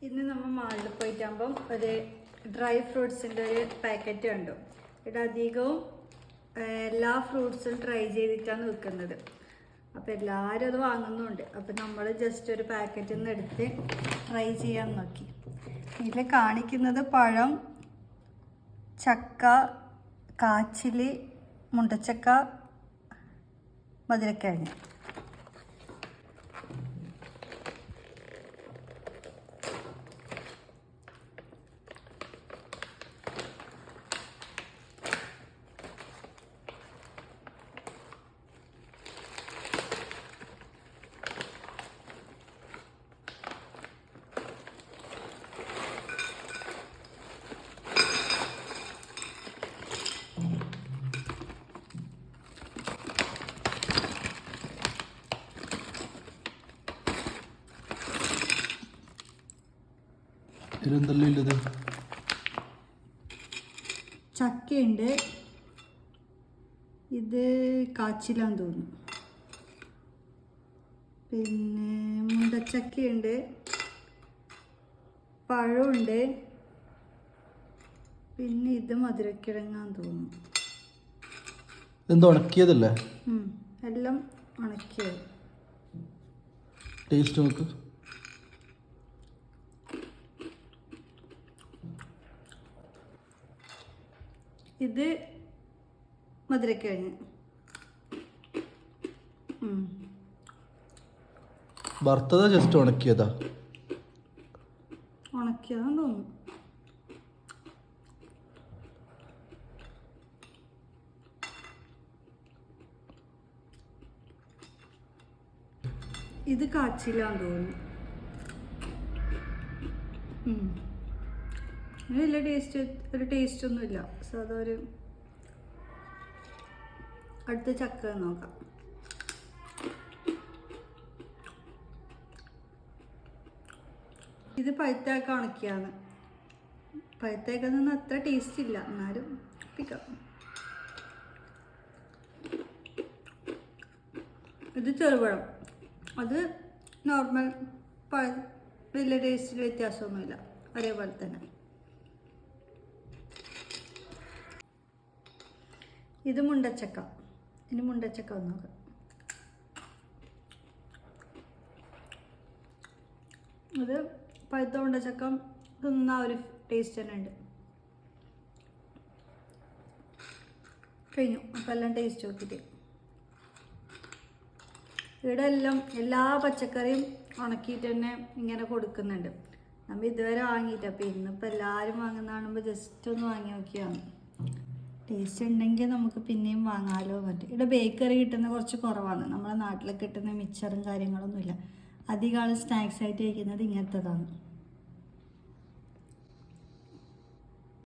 ഇന്ന് നമ്മൾ മാളിൽ പോയിട്ടാകുമ്പം ഒരു ഡ്രൈ ഫ്രൂട്ട്സിൻ്റെ ഒരു പാക്കറ്റ് കണ്ടു. ഇവിടെ അധികവും എല്ലാ ഫ്രൂട്ട്സും ട്രൈ ചെയ്തിട്ടാണ് വിൽക്കുന്നത്. അപ്പോൾ എല്ലാവരും അത് വാങ്ങുന്നുണ്ട്. അപ്പോൾ നമ്മൾ ജസ്റ്റ് ഒരു പാക്കറ്റിൽ നിന്ന് എടുത്ത് ട്രൈ ചെയ്യാൻ നോക്കി. ഇതിൽ കാണിക്കുന്നത് പഴം, ചക്ക, കാച്ചിൽ, മുണ്ടച്ചക്ക, മധുരക്കിഴങ്ങ്. ചക്കയുണ്ട്, ഇത് കാച്ചിലാന്ന് തോന്നുന്നു. പിന്നെ മുണ്ടച്ചക്കയുണ്ട്, പഴമുണ്ട്, പിന്നെ ഇത് മധുരക്കിഴങ്ങാന്ന് തോന്നുന്നു. എന്തോ ഉണക്കിയതല്ലേ? എല്ലാം ഉണക്കിയത്. ടേസ്റ്റ് നോക്ക്. ഇത് മധുരക്കിഴങ്ങ്. വറുത്തതാ ജസ്റ്റ് ഉണക്കിയതാ? ഉണക്കിയതാന്ന് തോന്നുന്നു. ഇത് കാച്ചിലാന്ന് തോന്നുന്നു. വലിയ ടേസ്റ്റ് ഒന്നുമില്ല. സാധാ ഒരു അടുത്ത ചക്ക നോക്കാം. ഇത് പഴുത്തേക്ക ഉണക്കിയാണ്. പഴുത്തേക്ക നിന്ന് അത്ര ടേസ്റ്റ് ഇല്ല, എന്നാലും പിക്കാം. ഇത് ചെറുപഴം, അത് നോർമൽ വലിയ ടേസ്റ്റിൽ വ്യത്യാസമൊന്നുമില്ല, ഒരേപോലെ തന്നെ. ഇത് മുണ്ടച്ചക്ക. ഇനി മുണ്ടച്ചക്ക ഒന്ന് നോക്കാം. ഇത് പഴുത്ത മുണ്ടച്ചക്ക തിന്ന ഒരു ടേസ്റ്റ് തന്നെ ഉണ്ട്. കഴിഞ്ഞു. അപ്പം എല്ലാം ടേസ്റ്റ് നോക്കിയിട്ട് ഇവിടെ എല്ലാം എല്ലാ പച്ചക്കറിയും ഉണക്കിയിട്ട് തന്നെ ഇങ്ങനെ കൊടുക്കുന്നുണ്ട്. നമ്മൾ ഇതുവരെ വാങ്ങിയിട്ട്, അപ്പോൾ ഇന്നിപ്പോൾ എല്ലാവരും വാങ്ങുന്ന കാണുമ്പോൾ ജസ്റ്റ് ഒന്ന് വാങ്ങി നോക്കിയാണ്. ടേസ്റ്റ് ഉണ്ടെങ്കിൽ നമുക്ക് പിന്നെയും വാങ്ങാമല്ലോ പറ്റും. ഇവിടെ ബേക്കറി കിട്ടുന്ന കുറച്ച് കുറവാണ്. നമ്മളെ നാട്ടിൽ കിട്ടുന്ന മിച്ചറും കാര്യങ്ങളൊന്നുമില്ല. അധികം ആൾ സ്നാക്സ് ആയിട്ട് കഴിക്കുന്നത് ഇങ്ങനത്തേതാണ്.